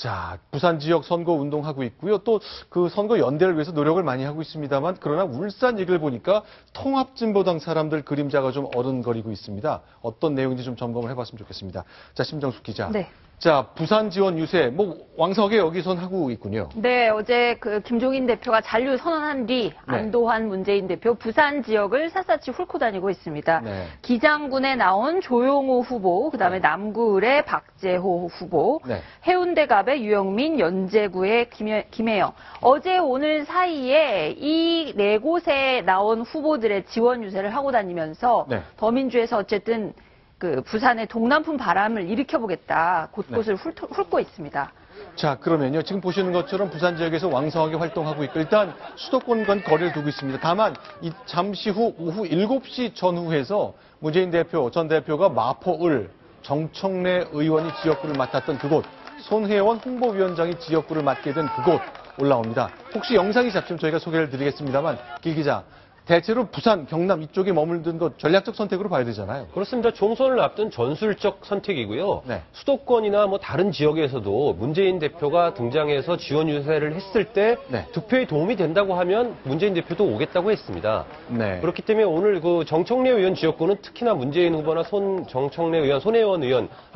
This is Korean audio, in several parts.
자, 부산 지역 선거 운동하고 있고요. 또 그 선거 연대를 위해서 노력을 많이 하고 있습니다만, 그러나 울산 얘기를 보니까 통합진보당 사람들 그림자가 좀 어른거리고 있습니다. 어떤 내용인지 좀 점검을 해봤으면 좋겠습니다. 자, 심정숙 기자. 네. 자, 부산 지원 유세, 왕성하게 여기선 하고 있군요. 네, 어제 김종인 대표가 잔류 선언한 뒤 안도환 문재인 대표 부산 지역을 샅샅이 훑고 다니고 있습니다. 네. 기장군에 나온 조용호 후보, 그다음에 남구을의 박재호 후보, 해운대갑의 유영민, 연제구의 김혜영. 어제 오늘 사이에 이 네 곳에 나온 후보들의 지원 유세를 하고 다니면서 더민주에서 어쨌든 부산의 동남풍 바람을 일으켜보겠다. 곳곳을 훑고 있습니다. 자, 그러면요. 지금 보시는 것처럼 부산 지역에서 왕성하게 활동하고 있고, 일단 수도권과는 거리를 두고 있습니다. 다만, 잠시 후 오후 7시 전후에서 문재인 전 대표가 마포을 정청래 의원이 지역구를 맡았던 그곳, 손혜원 홍보위원장이 지역구를 맡게 된 그곳 올라옵니다. 혹시 영상이 잡히면 저희가 소개를 드리겠습니다만, 길 기자. 대체로 부산, 경남 이쪽에 머물든 것 전략적 선택으로 봐야 되잖아요. 그렇습니다. 총선을 앞둔 전술적 선택이고요. 네. 수도권이나 다른 지역에서도 문재인 대표가 등장해서 지원 유세를 했을 때 득표에 도움이 된다고 하면 문재인 대표도 오겠다고 했습니다. 네. 그렇기 때문에 오늘 정청래 의원 지역구는 특히나 문재인 후보나 정청래 의원,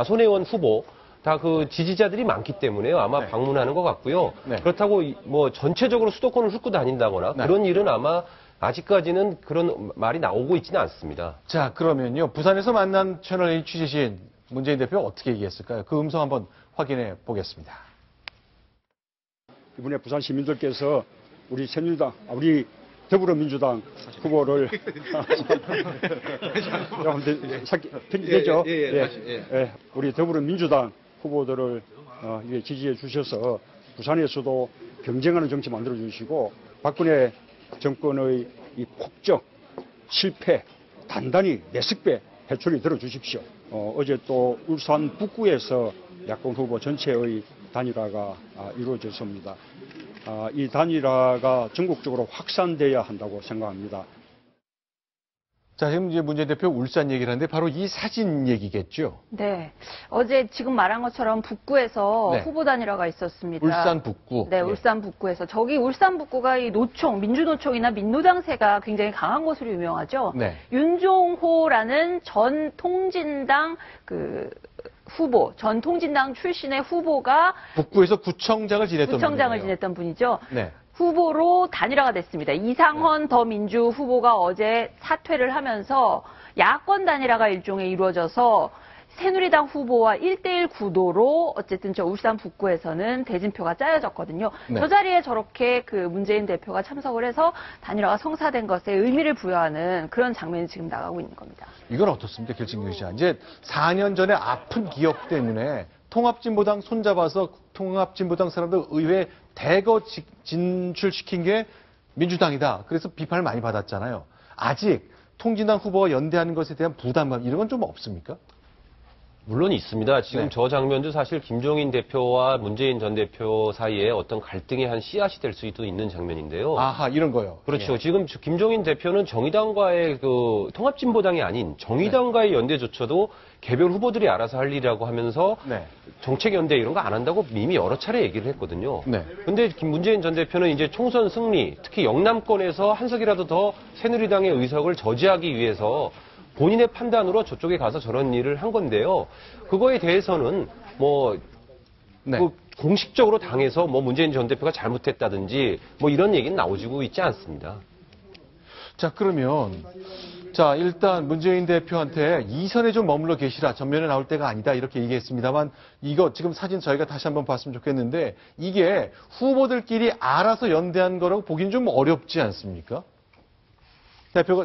손혜원 후보 다 지지자들이 많기 때문에요. 아마 방문하는 것 같고요. 그렇다고 전체적으로 수도권을 훑고 다닌다거나 그런 일은 아마 아직까지는 그런 말이 나오고 있지는 않습니다. 자, 그러면요. 부산에서 만난 채널A 취재신 문재인 대표가 어떻게 얘기했을까요? 그 음성 한번 확인해 보겠습니다. 이번에 부산 시민들께서 우리 새누리당, 우리 더불어민주당 후보를 되죠? 우리 더불어민주당 후보들을 지지해 주셔서 부산에서도 경쟁하는 정치 만들어 주시고 박근혜 정권의 이 폭정, 실패, 단단히 내석배 회초리 들어주십시오. 어제 또 울산 북구에서 야권 후보 전체의 단일화가 이루어졌습니다. 이 단일화가 전국적으로 확산돼야 한다고 생각합니다. 자, 지금 이제 문재인 대표 울산 얘기를 하는데 바로 이 사진 얘기겠죠? 네. 어제 지금 말한 것처럼 북구에서 후보 단일화가 있었습니다. 울산 북구. 네, 울산 북구에서. 저기 울산 북구가 이 민주노총이나 민노당세가 굉장히 강한 것으로 유명하죠. 윤종호라는 전 통진당 후보, 전 통진당 출신의 후보가 북구에서 구청장을 지냈던 분이죠. 후보로 단일화가 됐습니다. 이상헌 더민주 후보가 어제 사퇴를 하면서 야권 단일화가 일종의 이루어져서 새누리당 후보와 1대1 구도로 어쨌든 저 울산 북구에서는 대진표가 짜여졌거든요. 저 자리에 저렇게 문재인 대표가 참석을 해서 단일화가 성사된 것에 의미를 부여하는 그런 장면이 지금 나가고 있는 겁니다. 이건 어떻습니까, 길진규 기자? 이제 4년 전에 아픈 기억 때문에 통합진보당 손잡아서 통합진보당 사람들 의회에 대거 진출시킨 게 민주당이다. 그래서 비판을 많이 받았잖아요. 아직 통진당 후보와 연대하는 것에 대한 부담감 이런 건 좀 없습니까? 물론 있습니다. 지금 저 장면도 사실 김종인 대표와 문재인 전 대표 사이에 어떤 갈등의 한 씨앗이 될 수도 있는 장면인데요. 아하, 이런 거요. 그렇죠. 지금 김종인 대표는 정의당과의 통합진보당이 아닌 정의당과의 연대조차도 개별 후보들이 알아서 할 일이라고 하면서 정책연대 이런 거 안 한다고 이미 여러 차례 얘기를 했거든요. 근데 문재인 전 대표는 이제 총선 승리, 특히 영남권에서 한 석이라도 더 새누리당의 의석을 저지하기 위해서 본인의 판단으로 저쪽에 가서 저런 일을 한 건데요. 그거에 대해서는 공식적으로 당에서 문재인 전 대표가 잘못했다든지 이런 얘기는 나오지고 있지 않습니다. 자, 그러면 일단 문재인 대표한테 2선에 좀 머물러 계시라. 전면에 나올 때가 아니다. 이렇게 얘기했습니다만 이거 지금 사진 저희가 다시 한번 봤으면 좋겠는데 이게 후보들끼리 알아서 연대한 거라고 보기는 좀 어렵지 않습니까?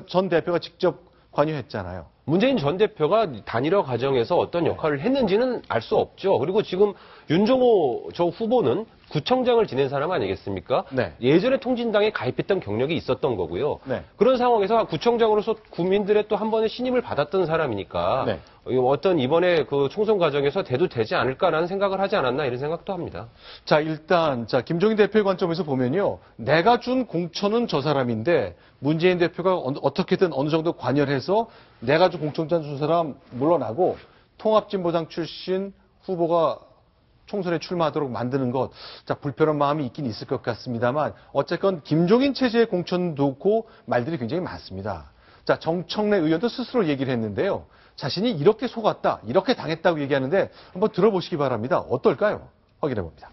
전 대표가 직접 관여했잖아요. 문재인 전 대표가 단일화 과정에서 어떤 역할을 했는지는 알 수 없죠. 그리고 지금 윤종호 저 후보는 구청장을 지낸 사람 아니겠습니까? 예전에 통진당에 가입했던 경력이 있었던 거고요. 그런 상황에서 구청장으로서 국민들의 또 한 번의 신임을 받았던 사람이니까 어떤 이번에 총선 과정에서 돼도 되지 않을까라는 생각을 하지 않았나 이런 생각도 합니다. 자, 일단 김종인 대표의 관점에서 보면요. 내가 준 공천은 저 사람인데 문재인 대표가 어떻게든 어느 정도 관여를 해서 내가 준 공천장 준 사람 물러나고 통합진보당 출신 후보가 총선에 출마하도록 만드는 것, 자, 불편한 마음이 있긴 있을 것 같습니다만, 어쨌건 김종인 체제의 공천 두고 말들이 굉장히 많습니다. 자, 정청래 의원도 스스로 얘기를 했는데요. 자신이 이렇게 속았다, 이렇게 당했다고 얘기하는데 한번 들어보시기 바랍니다. 어떨까요? 확인해 봅니다.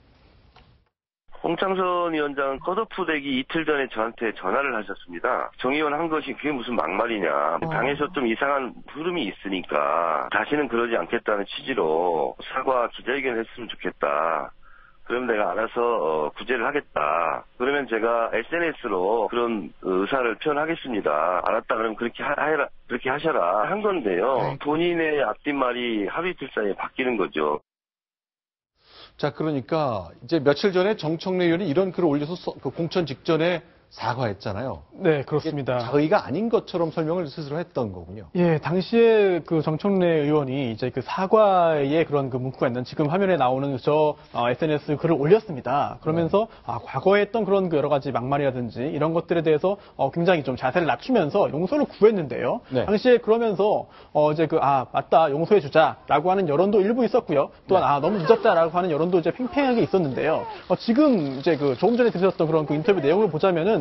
홍창선 위원장은 컷오프 되기 이틀 전에 저한테 전화를 하셨습니다. 정 의원 한 것이 그게 무슨 막말이냐. 당에서 좀 이상한 흐름이 있으니까 다시는 그러지 않겠다는 취지로 사과 기자회견을 했으면 좋겠다. 그러면 내가 알아서 구제를 하겠다. 그러면 제가 SNS로 그런 의사를 표현하겠습니다. 알았다 그러면 그렇게 하셔라 한 건데요. 본인의 앞뒷 말이 하루 이틀 사이에 바뀌는 거죠. 자, 그러니까 이제 며칠 전에 정청래 의원이 이런 글을 올려서 그 공천 직전에 사과했잖아요. 네, 그렇습니다. 자의가 아닌 것처럼 설명을 스스로 했던 거군요. 예, 당시에 그 정청래 의원이 이제 그 사과의 그런 그 문구가 있는 지금 화면에 나오는 SNS 글을 올렸습니다. 그러면서 과거에 했던 그런 그 여러 가지 막말이라든지 이런 것들에 대해서 굉장히 좀 자세를 낮추면서 용서를 구했는데요. 네. 당시에 그러면서 이제 맞다, 용서해 주자라고 하는 여론도 일부 있었고요. 또한 너무 늦었다라고 하는 여론도 이제 팽팽하게 있었는데요. 지금 이제 그 조금 전에 들으셨던 그런 그 인터뷰 내용을 보자면은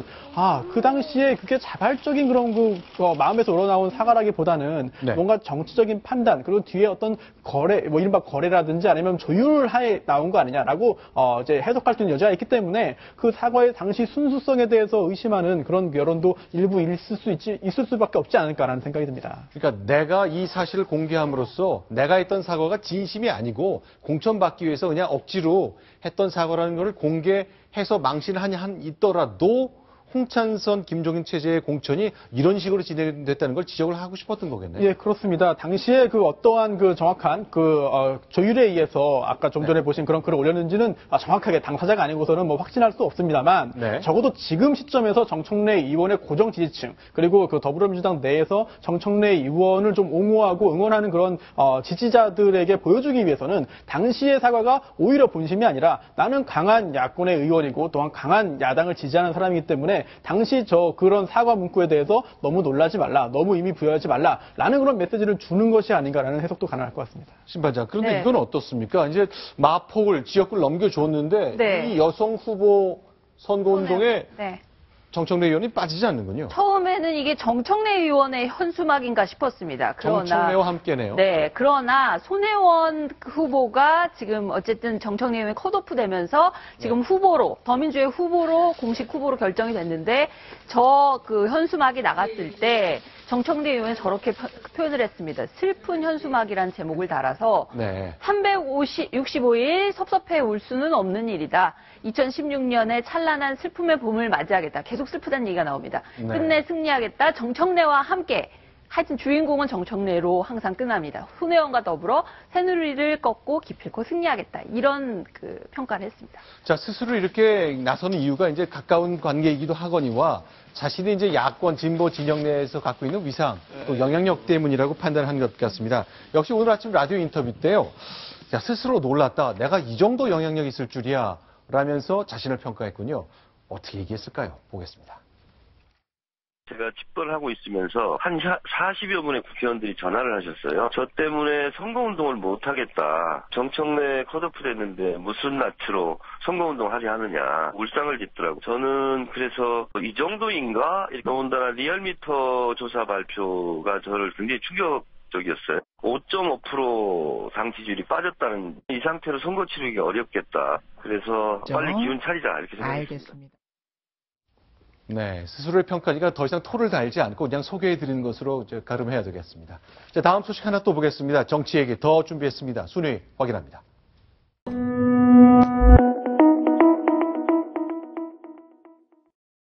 그 당시에 그게 자발적인 그런 마음에서 우러나온 사과라기보다는 네. 뭔가 정치적인 판단, 그리고 뒤에 어떤 거래, 뭐 이른바 거래라든지 아니면 조율하에 나온 거 아니냐라고 이제 해석할 수 있는 여지가 있기 때문에 그 사과의 당시 순수성에 대해서 의심하는 그런 여론도 일부 있을 수밖에 없지 않을까라는 생각이 듭니다. 그러니까 내가 이 사실을 공개함으로써 내가 했던 사과가 진심이 아니고 공천받기 위해서 그냥 억지로 했던 사과라는 것을 공개해서 망신을 있더라도 홍찬선, 김종인 체제의 공천이 이런 식으로 진행됐다는 걸 지적을 하고 싶었던 거겠네요. 예, 그렇습니다. 당시에 그 어떠한 그 정확한 조율에 의해서 아까 좀 전에 보신 그런 글을 올렸는지는 정확하게 당사자가 아니고서는 뭐 확신할 수 없습니다만 네. 적어도 지금 시점에서 정청래 의원의 고정 지지층 그리고 그 더불어민주당 내에서 정청래 의원을 좀 옹호하고 응원하는 그런 지지자들에게 보여주기 위해서는 당시의 사과가 오히려 본심이 아니라 나는 강한 야권의 의원이고 또한 강한 야당을 지지하는 사람이기 때문에 당시 그런 사과 문구에 대해서 너무 놀라지 말라, 너무 의미 부여하지 말라라는 그런 메시지를 주는 것이 아닌가라는 해석도 가능할 것 같습니다. 심판장, 그런데 네. 이건 어떻습니까? 이제 마포를 지역구를 넘겨줬는데 네. 이 여성 후보 선거운동에 네. 정청래 의원이 빠지지 않는군요. 처음에는 이게 정청래 의원의 현수막인가 싶었습니다. 정청래와 함께네요. 네, 그러나 손혜원 후보가 지금 어쨌든 정청래 의원이 컷오프 되면서 지금 후보로, 더민주의 후보로, 공식 후보로 결정이 됐는데 그 현수막이 나갔을 때 정청래 의원이 저렇게 표현을 했습니다. 슬픈 현수막이라는 제목을 달아서 네. 365일 섭섭해 울 수는 없는 일이다. 2016년에 찬란한 슬픔의 봄을 맞이하겠다. 계속 슬프다는 얘기가 나옵니다. 네. 끝내 승리하겠다. 정청래와 함께. 하여튼 주인공은 정청래로 항상 끝납니다. 손혜원과 더불어 새누리를 꺾고 기필코 승리하겠다. 이런 평가를 했습니다. 자, 스스로 이렇게 나서는 이유가 이제 가까운 관계이기도 하거니와 자신이 이제 야권 진보 진영 내에서 갖고 있는 위상, 또 영향력 때문이라고 판단한 것 같습니다. 역시 오늘 아침 라디오 인터뷰 때요. 자, 스스로 놀랐다. 내가 이 정도 영향력이 있을 줄이야. 라면서 자신을 평가했군요. 어떻게 얘기했을까요? 보겠습니다. 제가 집권을 하고 있으면서 한 40여 분의 국회의원들이 전화를 하셨어요. 저 때문에 선거운동을 못하겠다. 정청래 컷오프 됐는데 무슨 낯으로 선거운동 하지 않느냐. 울상을 짓더라고요. 저는 그래서 이 정도인가? 이렇게 더군다나 리얼미터 조사 발표가 저를 굉장히 충격적이었어요. 5.5% 당 지지율이 빠졌다는 이 상태로 선거 치르기 어렵겠다. 그래서 빨리 기운 차리자 이렇게 생각했습니다. 알겠습니다. 네, 스스로의 평가니까 더 이상 토를 달지 않고 그냥 소개해드리는 것으로 가름해야 되겠습니다. 자, 다음 소식 하나 또 보겠습니다. 정치 얘기 더 준비했습니다. 순위 확인합니다.